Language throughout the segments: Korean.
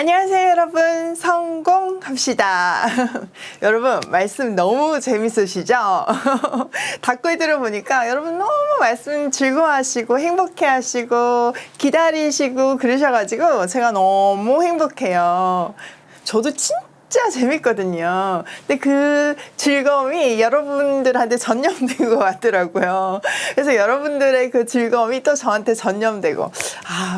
안녕하세요 여러분, 성공합시다. 여러분 말씀 너무 재밌으시죠? 댓글 들어보니까 여러분 너무 말씀 즐거워하시고 행복해하시고 기다리시고 그러셔가지고 제가 너무 행복해요. 저도 진짜 재밌거든요. 근데 그 즐거움이 여러분들한테 전염된 것 같더라고요. 그래서 여러분들의 그 즐거움이 또 저한테 전염되고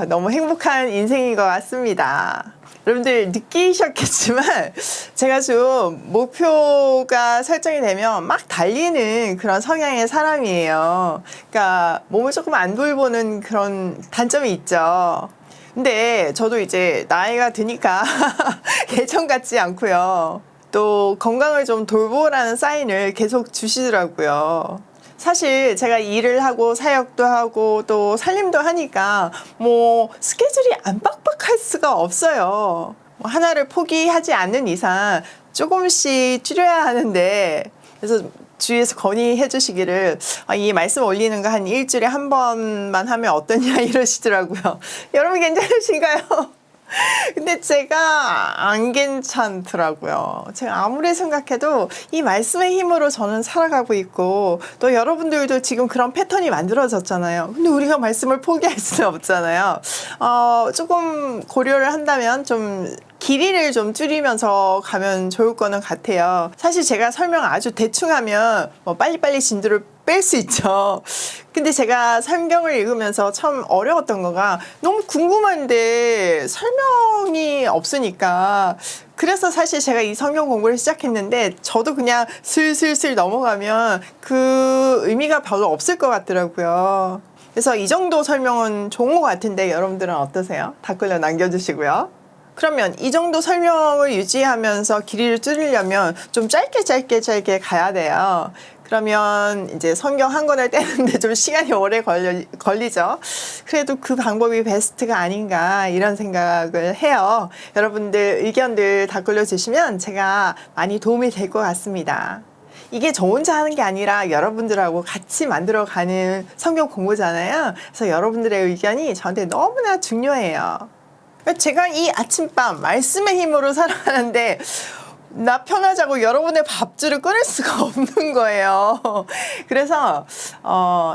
너무 행복한 인생인 것 같습니다. 여러분들 느끼셨겠지만 제가 좀 목표가 설정이 되면 막 달리는 그런 성향의 사람이에요. 그러니까 몸을 조금 안 돌보는 그런 단점이 있죠. 근데 저도 이제 나이가 드니까 예전 같지 않고요. 또 건강을 좀 돌보라는 사인을 계속 주시더라고요. 사실 제가 일을 하고 사역도 하고 또 살림도 하니까 뭐 스케줄이 안 빡빡할 수가 없어요. 하나를 포기하지 않는 이상 조금씩 줄여야 하는데, 그래서 주위에서 건의해 주시기를 이 말씀 올리는 거 한 일주일에 한 번만 하면 어떠냐 이러시더라고요. 여러분 괜찮으신가요? 근데 제가 안 괜찮더라고요. 제가 아무리 생각해도 이 말씀의 힘으로 저는 살아가고 있고, 또 여러분들도 지금 그런 패턴이 만들어졌잖아요. 근데 우리가 말씀을 포기할 수는 없잖아요. 조금 고려를 한다면 좀 길이를 좀 줄이면서 가면 좋을 거는 같아요. 사실 제가 설명 아주 대충 하면 뭐 빨리빨리 진도를 뺄 수 있죠. 근데 제가 성경을 읽으면서 참 어려웠던 거가 너무 궁금한데 설명이 없으니까, 그래서 사실 제가 이 성경 공부를 시작했는데 저도 그냥 슬슬슬 넘어가면 그 의미가 별로 없을 것 같더라고요. 그래서 이 정도 설명은 좋은 것 같은데 여러분들은 어떠세요? 댓글로 남겨주시고요. 그러면 이 정도 설명을 유지하면서 길이를 줄이려면 좀 짧게 가야 돼요. 그러면 이제 성경 한 권을 떼는데 좀 시간이 오래 걸리죠. 그래도 그 방법이 베스트가 아닌가 이런 생각을 해요. 여러분들 의견들 댓글로 주시면 제가 많이 도움이 될 것 같습니다. 이게 저 혼자 하는 게 아니라 여러분들하고 같이 만들어가는 성경 공부잖아요. 그래서 여러분들의 의견이 저한테 너무나 중요해요. 제가 이 아침밤 말씀의 힘으로 살아가는데 나 편하자고 여러분의 밥줄을 끊을 수가 없는 거예요. 그래서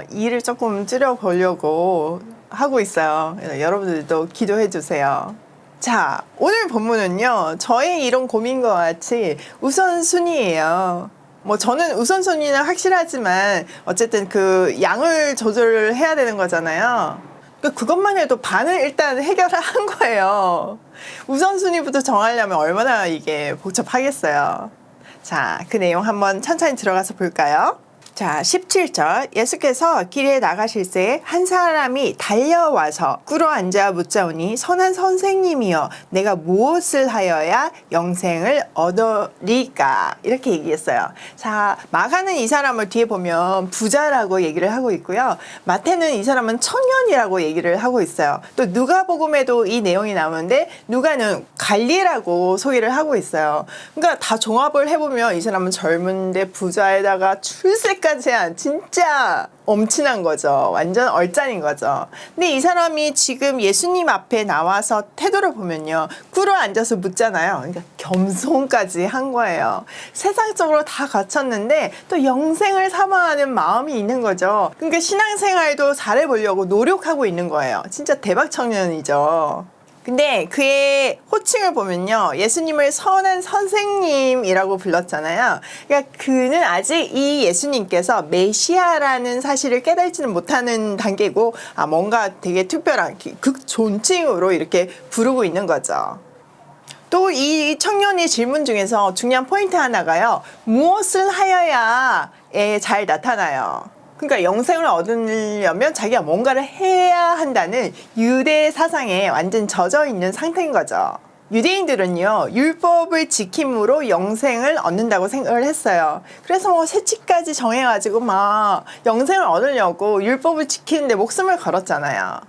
일을 조금 줄여보려고 하고 있어요. 여러분들도 기도해 주세요. 자, 오늘 본문은요, 저의 이런 고민과 같이 우선순위예요. 뭐 저는 우선순위는 확실하지만 어쨌든 그 양을 조절을 해야 되는 거잖아요. 그것만 해도 반을 일단 해결을 한 거예요. 우선순위부터 정하려면 얼마나 이게 복잡하겠어요. 자, 그 내용 한번 천천히 들어가서 볼까요? 자, 17절. 예수께서 길에 나가실새 한 사람이 달려와서 꿇어 앉아 묻자오니 선한 선생님이여 내가 무엇을 하여야 영생을 얻으리까, 이렇게 얘기했어요. 자, 마가는 이 사람을 뒤에 보면 부자라고 얘기를 하고 있고요. 마태는 이 사람은 청년이라고 얘기를 하고 있어요. 또 누가복음에도 이 내용이 나오는데 누가는 갈리라고 소개를 하고 있어요. 그러니까 다 종합을 해보면 이 사람은 젊은데 부자에다가 출세까지 한 진짜 엄친한 거죠. 완전 얼짱인 거죠. 근데 이 사람이 지금 예수님 앞에 나와서 태도를 보면요, 꿇어 앉아서 묻잖아요. 그러니까 겸손까지 한 거예요. 세상적으로 다 갖췄는데 또 영생을 사모하는 마음이 있는 거죠. 그러니까 신앙생활도 잘해보려고 노력하고 있는 거예요. 진짜 대박 청년이죠. 근데 그의 호칭을 보면요, 예수님을 선한 선생님이라고 불렀잖아요. 그러니까 그는 아직 이 예수님께서 메시아라는 사실을 깨닫지는 못하는 단계고, 뭔가 되게 특별한 극존칭으로 이렇게 부르고 있는 거죠. 또 이 청년의 질문 중에서 중요한 포인트 하나가요, 무엇을 하여야에 잘 나타나요. 그러니까 영생을 얻으려면 자기가 뭔가를 해야 한다는 유대 사상에 완전 젖어 있는 상태인 거죠. 유대인들은요, 율법을 지킴으로 영생을 얻는다고 생각을 했어요. 그래서 뭐 세치까지 정해가지고 막 영생을 얻으려고 율법을 지키는데 목숨을 걸었잖아요.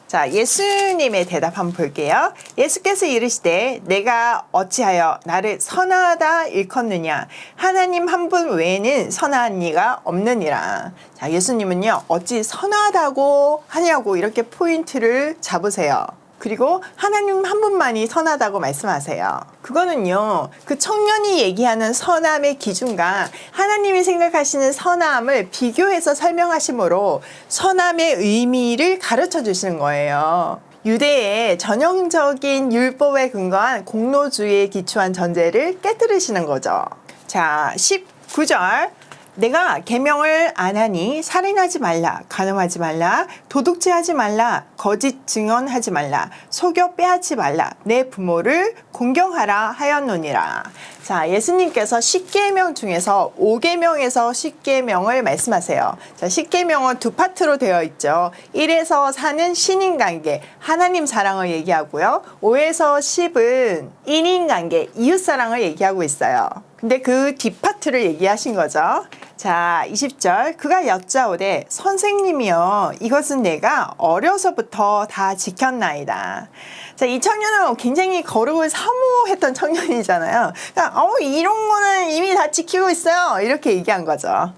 자, 예수님의 대답 한번 볼게요. 예수께서 이르시되 내가 어찌하여 나를 선하다 일컫느냐, 하나님 한 분 외에는 선한 이가 없느니라. 자, 예수님은요, 어찌 선하다고 하냐고 이렇게 포인트를 잡으세요. 그리고 하나님 한 분만이 선하다고 말씀하세요. 그거는요, 그 청년이 얘기하는 선함의 기준과 하나님이 생각하시는 선함을 비교해서 설명하심으로 선함의 의미를 가르쳐 주시는 거예요. 유대의 전형적인 율법에 근거한 공로주의에 기초한 전제를 깨뜨리시는 거죠. 자, 19절. 내가 계명을 안 하니 살인하지 말라, 간음하지 말라, 도둑질하지 말라, 거짓 증언하지 말라, 속여 빼앗지 말라, 내 부모를 공경하라 하였노니라. 자, 예수님께서 10계명 중에서 5계명에서 10계명을 말씀하세요. 자, 10계명은 두 파트로 되어 있죠. 1에서 4는 신인관계, 하나님 사랑을 얘기하고요. 5에서 10은 인인관계, 이웃사랑을 얘기하고 있어요. 근데 그 뒷파트를 얘기하신 거죠. 자, 20절. 그가 여짜오되 선생님이여 이것은 내가 어려서부터 다 지켰나이다. 자, 이 청년은 굉장히 거룩을 사모했던 청년이잖아요. 그러니까 이런 거는 이미 다 지키고 있어요. 이렇게 얘기한 거죠.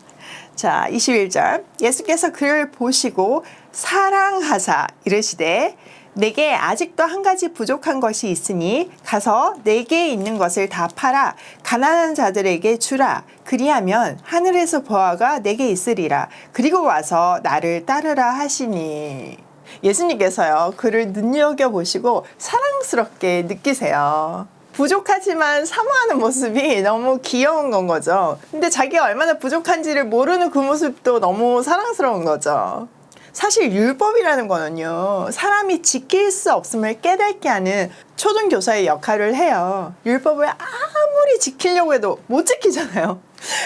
자, 21절. 예수께서 그를 보시고 사랑하사 이르시되 내게 아직도 한 가지 부족한 것이 있으니 가서 내게 있는 것을 다 팔아 가난한 자들에게 주라. 그리하면 하늘에서 보화가 내게 있으리라. 그리고 와서 나를 따르라 하시니. 예수님께서요, 그를 눈여겨보시고 사랑스럽게 느끼세요. 부족하지만 사모하는 모습이 너무 귀여운 건 거죠. 근데 자기가 얼마나 부족한지를 모르는 그 모습도 너무 사랑스러운 거죠. 사실 율법이라는 거는요, 사람이 지킬 수 없음을 깨닫게 하는 초등교사의 역할을 해요. 율법을 아무리 지키려고 해도 못 지키잖아요.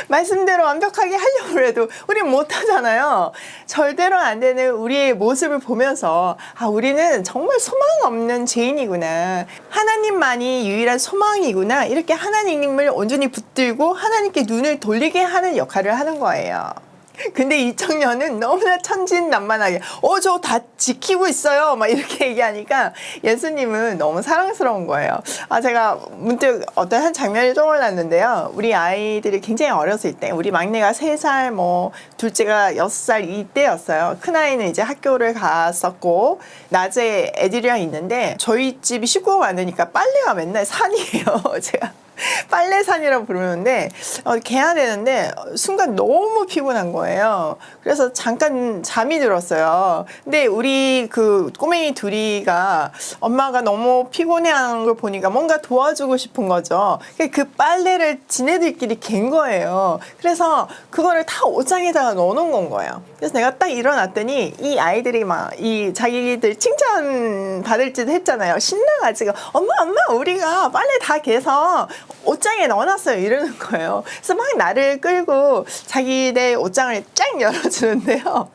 말씀대로 완벽하게 하려고 해도 우린 못하잖아요. 절대로 안 되는 우리의 모습을 보면서 우리는 정말 소망 없는 죄인이구나. 하나님만이 유일한 소망이구나. 이렇게 하나님을 온전히 붙들고 하나님께 눈을 돌리게 하는 역할을 하는 거예요. 근데 이 청년은 너무나 천진난만하게 저 다 지키고 있어요 막 이렇게 얘기하니까 예수님은 너무 사랑스러운 거예요. 제가 문득 어떤 한 장면이 떠올랐는데요. 우리 아이들이 굉장히 어렸을 때 우리 막내가 3살 뭐 둘째가 6살 이때였어요. 큰아이는 이제 학교를 갔었고 낮에 애들이랑 있는데 저희 집이 식구가 많으니까 빨래가 맨날 산이에요. 제가 빨래산이라고 부르는데 개야 되는데 순간 너무 피곤한 거예요. 그래서 잠깐 잠이 들었어요. 근데 우리 그 꼬맹이 둘이가 엄마가 너무 피곤해하는 걸 보니까 뭔가 도와주고 싶은 거죠. 그 빨래를 지네들끼리 갠 거예요. 그래서 그거를 다 옷장에다가 넣어놓은 건 거예요. 그래서 내가 딱 일어났더니 이 아이들이 막 이 자기들 칭찬 받을 짓 했잖아요. 신나가지고 엄마 우리가 빨래 다 개서 옷장에 넣어놨어요 이러는 거예요. 그래서 막 나를 끌고 자기네 옷장을 쫙 열어주는데요.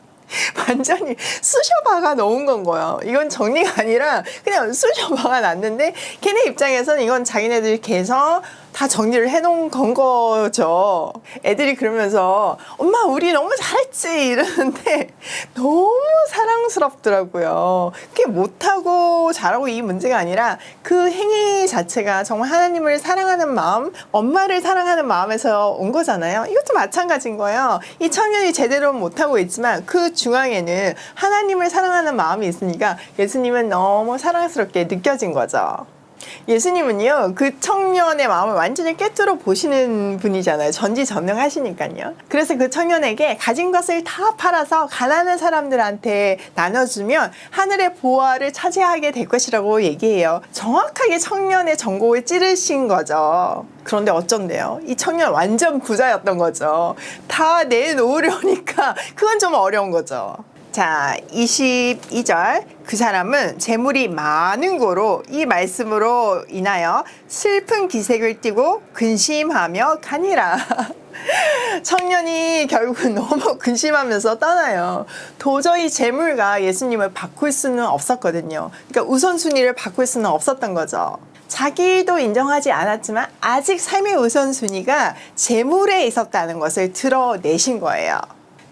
완전히 쑤셔박아 놓은 건 거예요. 이건 정리가 아니라 그냥 쑤셔박아 놨는데 걔네 입장에서는 이건 자기네들이 개서 다 정리를 해놓은 건 거죠. 애들이 그러면서 엄마 우리 너무 잘했지 이러는데 너무 사랑스럽더라고요. 그게 못하고 잘하고 이 문제가 아니라 그 행위 자체가 정말 하나님을 사랑하는 마음, 엄마를 사랑하는 마음에서 온 거잖아요. 이것도 마찬가지인 거예요. 이 청년이 제대로 못하고 있지만 그 중앙에는 하나님을 사랑하는 마음이 있으니까 예수님은 너무 사랑스럽게 느껴진 거죠. 예수님은요, 그 청년의 마음을 완전히 꿰뚫어 보시는 분이잖아요. 전지전능하시니까요. 그래서 그 청년에게 가진 것을 다 팔아서 가난한 사람들한테 나눠주면 하늘의 보화를 차지하게 될 것이라고 얘기해요. 정확하게 청년의 전곡을 찌르신 거죠. 그런데 어쩐데요? 이 청년 완전 부자였던 거죠. 다 내놓으려니까 그건 좀 어려운 거죠. 자, 22절. 그 사람은 재물이 많은 고로 이 말씀으로 인하여 슬픈 기색을 띠고 근심하며 가니라. 청년이 결국은 너무 근심하면서 떠나요. 도저히 재물과 예수님을 바꿀 수는 없었거든요. 그러니까 우선순위를 바꿀 수는 없었던 거죠. 자기도 인정하지 않았지만 아직 삶의 우선순위가 재물에 있었다는 것을 드러내신 거예요.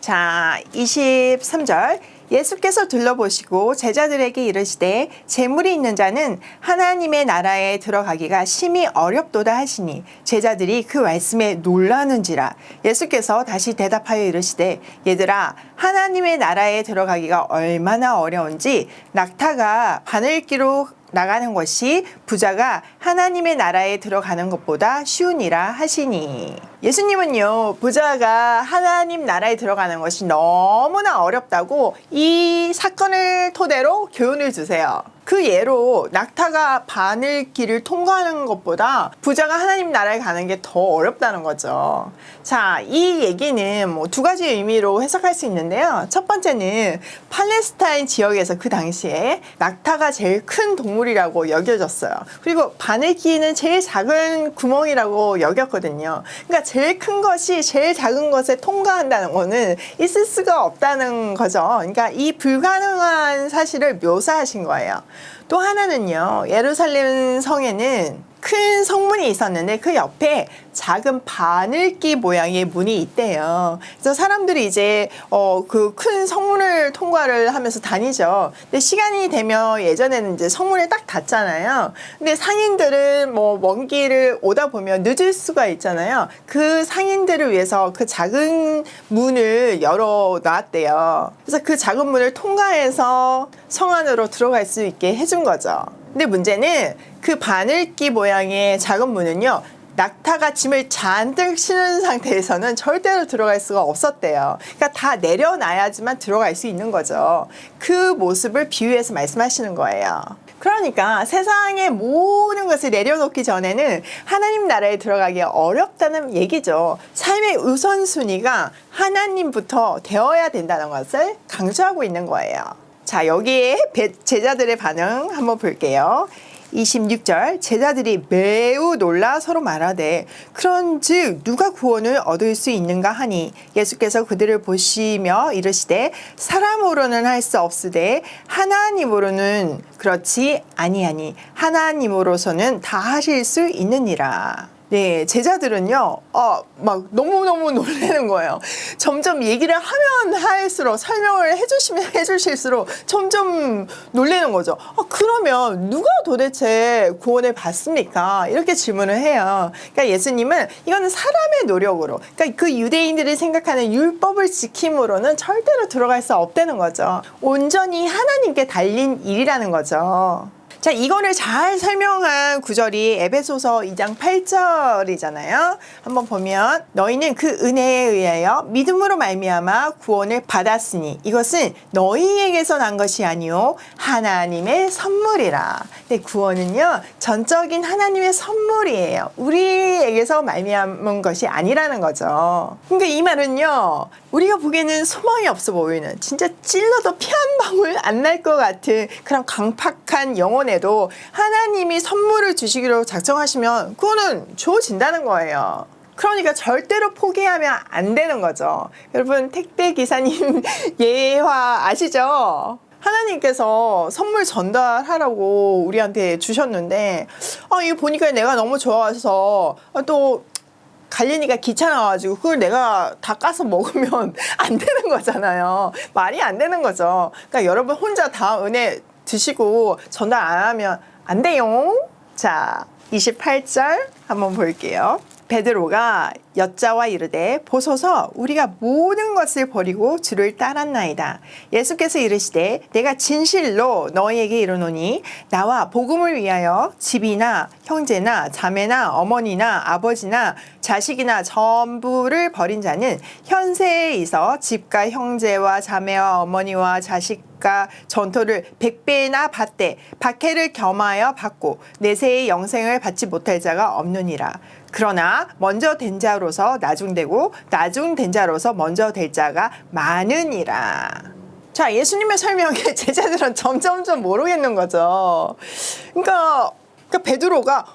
자, 23절. 예수께서 둘러보시고 제자들에게 이르시되 재물이 있는 자는 하나님의 나라에 들어가기가 심히 어렵도다 하시니 제자들이 그 말씀에 놀라는지라. 예수께서 다시 대답하여 이르시되 얘들아 하나님의 나라에 들어가기가 얼마나 어려운지 낙타가 바늘기로 나가는 것이 부자가 하나님의 나라에 들어가는 것보다 쉬우니라 하시니. 예수님은요, 부자가 하나님 나라에 들어가는 것이 너무나 어렵다고 이 사건을 토대로 교훈을 주세요. 그 예로 낙타가 바늘길을 통과하는 것보다 부자가 하나님 나라에 가는 게 더 어렵다는 거죠. 자, 이 얘기는 뭐 두 가지 의미로 해석할 수 있는데요. 첫 번째는 팔레스타인 지역에서 그 당시에 낙타가 제일 큰 동물이라고 여겨졌어요. 그리고 바늘길은 제일 작은 구멍이라고 여겼거든요. 그러니까 제일 큰 것이 제일 작은 것에 통과한다는 거는 있을 수가 없다는 거죠. 그러니까 이 불가능한 사실을 묘사하신 거예요. 또 하나는요, 예루살렘 성에는 큰 성문이 있었는데 그 옆에 작은 바늘기 모양의 문이 있대요. 그래서 사람들이 이제 그 큰 성문을 통과를 하면서 다니죠. 근데 시간이 되면 예전에는 이제 성문에 딱 닫잖아요. 근데 상인들은 뭐 먼 길을 오다 보면 늦을 수가 있잖아요. 그 상인들을 위해서 그 작은 문을 열어 놨대요. 그래서 그 작은 문을 통과해서 성 안으로 들어갈 수 있게 해준 거죠. 근데 문제는 그 바늘기 모양의 작은 문은요, 낙타가 짐을 잔뜩 실은 상태에서는 절대로 들어갈 수가 없었대요. 그러니까 다 내려놔야지만 들어갈 수 있는 거죠. 그 모습을 비유해서 말씀하시는 거예요. 그러니까 세상의 모든 것을 내려놓기 전에는 하나님 나라에 들어가기 어렵다는 얘기죠. 삶의 우선순위가 하나님부터 되어야 된다는 것을 강조하고 있는 거예요. 자, 여기에 제자들의 반응 한번 볼게요. 26절, 제자들이 매우 놀라 서로 말하되 그런즉 누가 구원을 얻을 수 있는가 하니 예수께서 그들을 보시며 이르시되 사람으로는 할 수 없으되 하나님으로는 그렇지 아니하니 하나님으로서는 다 하실 수 있느니라. 네, 제자들은요, 막 너무너무 놀라는 거예요. 점점 얘기를 하면 할수록, 설명을 해주실수록 점점 놀라는 거죠. 그러면 누가 도대체 구원을 받습니까? 이렇게 질문을 해요. 그러니까 예수님은 이거는 사람의 노력으로, 그러니까 그 유대인들이 생각하는 율법을 지킴으로는 절대로 들어갈 수 없다는 거죠. 온전히 하나님께 달린 일이라는 거죠. 자, 이거를 잘 설명한 구절이 에베소서 2장 8절이잖아요. 한번 보면 너희는 그 은혜에 의하여 믿음으로 말미암아 구원을 받았으니 이것은 너희에게서 난 것이 아니요 하나님의 선물이라. 근데 구원은요 전적인 하나님의 선물이에요. 우리에게서 말미암은 것이 아니라는 거죠. 그러니까 이 말은요, 우리가 보기에는 소망이 없어 보이는, 진짜 찔러도 피 한 방울 안 날 것 같은 그런 강팍한 영혼에도 하나님이 선물을 주시기로 작정하시면 그거는 주어진다는 거예요. 그러니까 절대로 포기하면 안 되는 거죠. 여러분, 택배 기사님 예화 아시죠? 하나님께서 선물 전달하라고 우리한테 주셨는데 이거 보니까 내가 너무 좋아서 또 갈리니까 귀찮아가지고 그걸 내가 다 까서 먹으면 안 되는 거잖아요. 말이 안 되는 거죠. 그러니까 여러분 혼자 다 은혜 드시고 전달 안 하면 안 돼요. 자, 28절 한번 볼게요. 베드로가 여짜와 이르되 보소서 우리가 모든 것을 버리고 주를 따랐나이다. 예수께서 이르시되 내가 진실로 너희에게 이르노니 나와 복음을 위하여 집이나 형제나 자매나 어머니나 아버지나 자식이나 전부를 버린 자는 현세에 있어 집과 형제와 자매와 어머니와 자식과 전토를 100배나 받되 박해를 겸하여 받고 내세의 영생을 받지 못할 자가 없느니라. 그러나 먼저 된 자로서 나중되고 나중된 자로서 먼저 될 자가 많으니라. 자, 예수님의 설명에 제자들은 점점점 모르겠는 거죠. 그러니까 베드로가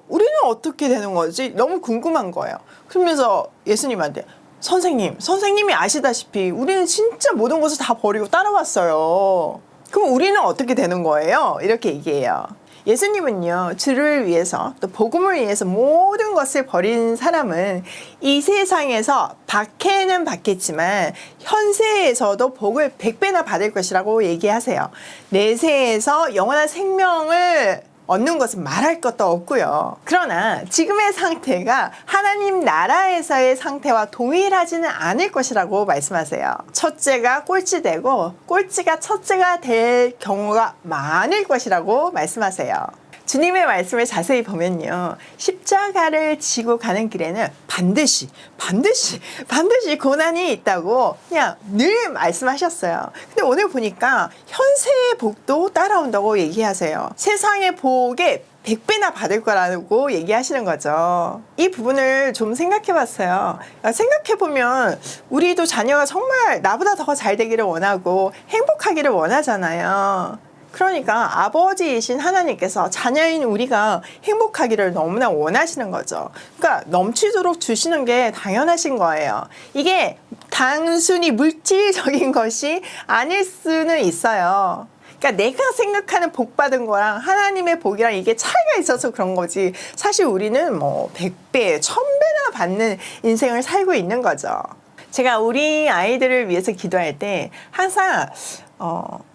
우리는 어떻게 되는 거지? 너무 궁금한 거예요. 그러면서 예수님한테 선생님이 아시다시피 우리는 진짜 모든 것을 다 버리고 따라왔어요. 그럼 우리는 어떻게 되는 거예요? 이렇게 얘기해요. 예수님은요, 주를 위해서 또 복음을 위해서 모든 것을 버린 사람은 이 세상에서 박해는 받겠지만 현세에서도 복을 100배나 받을 것이라고 얘기하세요. 내세에서 영원한 생명을 얻는 것은 말할 것도 없고요. 그러나 지금의 상태가 하나님 나라에서의 상태와 동일하지는 않을 것이라고 말씀하세요. 첫째가 꼴찌되고 꼴찌가 첫째가 될 경우가 많을 것이라고 말씀하세요. 주님의 말씀을 자세히 보면요, 십자가를 지고 가는 길에는 반드시 고난이 있다고 그냥 늘 말씀하셨어요. 근데 오늘 보니까 현세의 복도 따라온다고 얘기하세요. 세상의 복에 100배나 받을 거라고 얘기하시는 거죠. 이 부분을 좀 생각해 봤어요. 생각해 보면 우리도 자녀가 정말 나보다 더 잘 되기를 원하고 행복하기를 원하잖아요. 그러니까 아버지이신 하나님께서 자녀인 우리가 행복하기를 너무나 원하시는 거죠. 그러니까 넘치도록 주시는 게 당연하신 거예요. 이게 단순히 물질적인 것이 아닐 수는 있어요. 그러니까 내가 생각하는 복 받은 거랑 하나님의 복이랑 이게 차이가 있어서 그런 거지. 사실 우리는 뭐 100배, 1000배나 받는 인생을 살고 있는 거죠. 제가 우리 아이들을 위해서 기도할 때 항상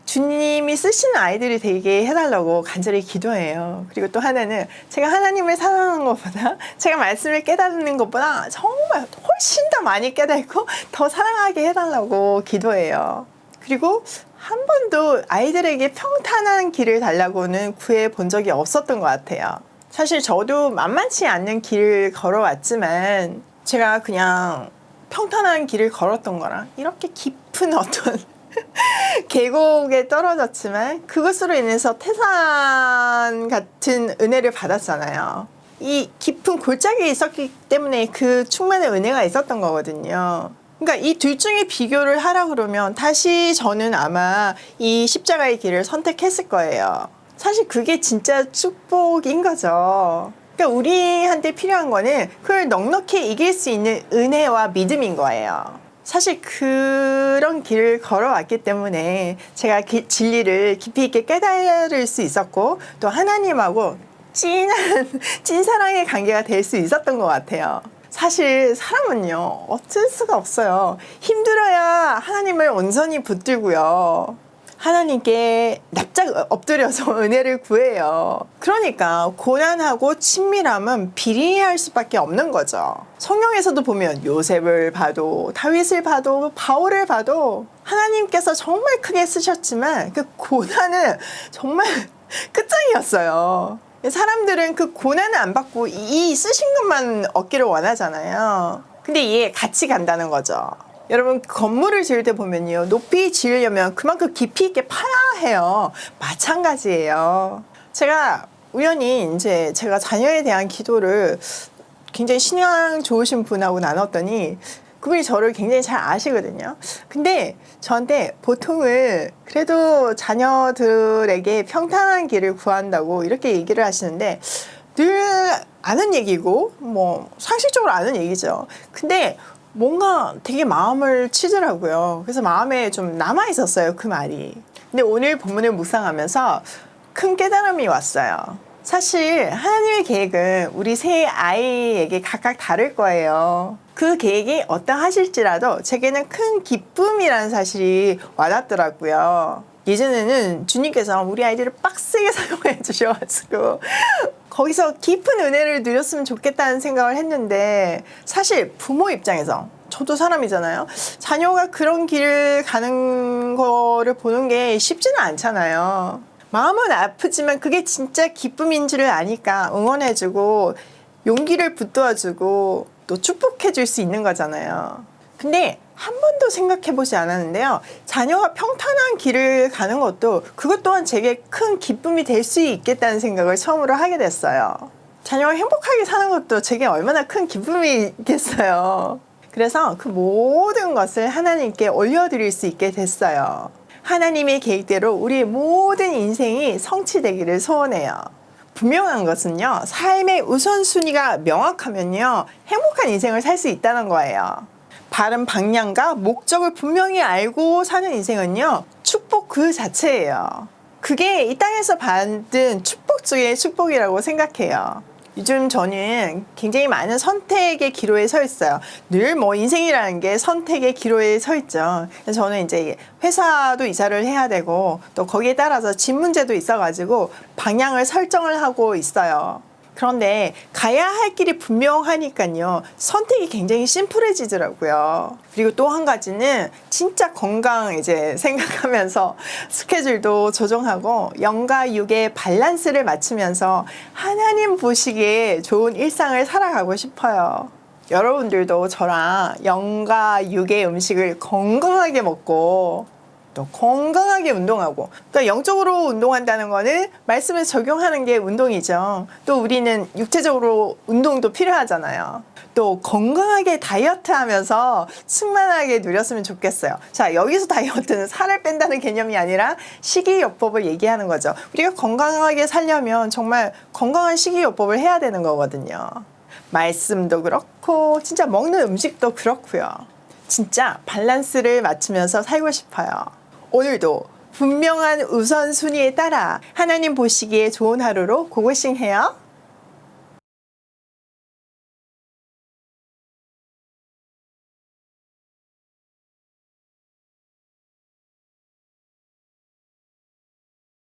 주님이 쓰시는 아이들이 되게 해달라고 간절히 기도해요. 그리고 또 하나는 제가 하나님을 사랑하는 것보다 제가 말씀을 깨닫는 것보다 정말 훨씬 더 많이 깨닫고 더 사랑하게 해달라고 기도해요. 그리고 한 번도 아이들에게 평탄한 길을 달라고는 구해 본 적이 없었던 것 같아요. 사실 저도 만만치 않는 길을 걸어왔지만 제가 그냥 평탄한 길을 걸었던 거랑 이렇게 깊은 어떤 계곡에 떨어졌지만 그것으로 인해서 태산 같은 은혜를 받았잖아요. 이 깊은 골짜기에 있었기 때문에 그 충만한 은혜가 있었던 거거든요. 그러니까 이 둘 중에 비교를 하라 그러면 다시 저는 아마 이 십자가의 길을 선택했을 거예요. 사실 그게 진짜 축복인 거죠. 그러니까 우리한테 필요한 거는 그걸 넉넉히 이길 수 있는 은혜와 믿음인 거예요. 사실 그런 길을 걸어왔기 때문에 제가 진리를 깊이 있게 깨달을 수 있었고 또 하나님하고 찐사랑의 관계가 될 수 있었던 것 같아요. 사실 사람은요, 어쩔 수가 없어요. 힘들어야 하나님을 온전히 붙들고요, 하나님께 납작 엎드려서 은혜를 구해요. 그러니까 고난하고 친밀함은 비례할 수밖에 없는 거죠. 성경에서도 보면 요셉을 봐도 다윗을 봐도 바울을 봐도 하나님께서 정말 크게 쓰셨지만 그 고난은 정말 끝장이었어요. 사람들은 그 고난을 안 받고 이 쓰신 것만 얻기를 원하잖아요. 근데 이게 같이 간다는 거죠. 여러분, 건물을 지을 때 보면요, 높이 지으려면 그만큼 깊이 있게 파야 해요. 마찬가지예요. 제가 우연히 이제 제가 자녀에 대한 기도를 굉장히 신앙 좋으신 분하고 나눴더니 그분이 저를 굉장히 잘 아시거든요. 근데 저한테 보통은 그래도 자녀들에게 평탄한 길을 구한다고 이렇게 얘기를 하시는데 늘 아는 얘기고 뭐 상식적으로 아는 얘기죠. 근데 뭔가 되게 마음을 치더라고요. 그래서 마음에 좀 남아 있었어요, 그 말이. 근데 오늘 본문을 묵상하면서 큰 깨달음이 왔어요. 사실 하나님의 계획은 우리 세 아이에게 각각 다를 거예요. 그 계획이 어떠하실지라도 제게는 큰 기쁨이라는 사실이 와닿더라고요. 예전에는 주님께서 우리 아이들을 빡세게 사용해 주셔가지고 거기서 깊은 은혜를 누렸으면 좋겠다는 생각을 했는데, 사실 부모 입장에서 저도 사람이잖아요. 자녀가 그런 길을 가는 거를 보는 게 쉽지는 않잖아요. 마음은 아프지만 그게 진짜 기쁨인 줄을 아니까 응원해주고 용기를 붙들어주고 또 축복해줄 수 있는 거잖아요. 근데 한 번도 생각해보지 않았는데요, 자녀가 평탄한 길을 가는 것도 그것 또한 제게 큰 기쁨이 될 수 있겠다는 생각을 처음으로 하게 됐어요. 자녀가 행복하게 사는 것도 제게 얼마나 큰 기쁨이겠어요. 그래서 그 모든 것을 하나님께 올려드릴 수 있게 됐어요. 하나님의 계획대로 우리의 모든 인생이 성취되기를 소원해요. 분명한 것은요, 삶의 우선순위가 명확하면요, 행복한 인생을 살 수 있다는 거예요. 바른 방향과 목적을 분명히 알고 사는 인생은요, 축복 그 자체예요. 그게 이 땅에서 받은 축복 축복 중에 축복이라고 생각해요. 요즘 저는 굉장히 많은 선택의 기로에 서 있어요. 늘 뭐 인생이라는 게 선택의 기로에 서 있죠. 그래서 저는 이제 회사도 이사를 해야 되고 또 거기에 따라서 집 문제도 있어가지고 방향을 설정을 하고 있어요. 그런데 가야 할 길이 분명하니까요. 선택이 굉장히 심플해지더라고요. 그리고 또 한 가지는 진짜 건강 이제 생각하면서 스케줄도 조정하고 영과 육의 밸런스를 맞추면서 하나님 보시기에 좋은 일상을 살아가고 싶어요. 여러분들도 저랑 영과 육의 음식을 건강하게 먹고 또 건강하게 운동하고, 또 영적으로 운동한다는 거는 말씀을 적용하는 게 운동이죠. 또 우리는 육체적으로 운동도 필요하잖아요. 또 건강하게 다이어트 하면서 충만하게 누렸으면 좋겠어요. 자, 여기서 다이어트는 살을 뺀다는 개념이 아니라 식이요법을 얘기하는 거죠. 우리가 건강하게 살려면 정말 건강한 식이요법을 해야 되는 거거든요. 말씀도 그렇고 진짜 먹는 음식도 그렇고요. 진짜 밸런스를 맞추면서 살고 싶어요. 오늘도 분명한 우선순위에 따라 하나님 보시기에 좋은 하루로 고고싱 해요.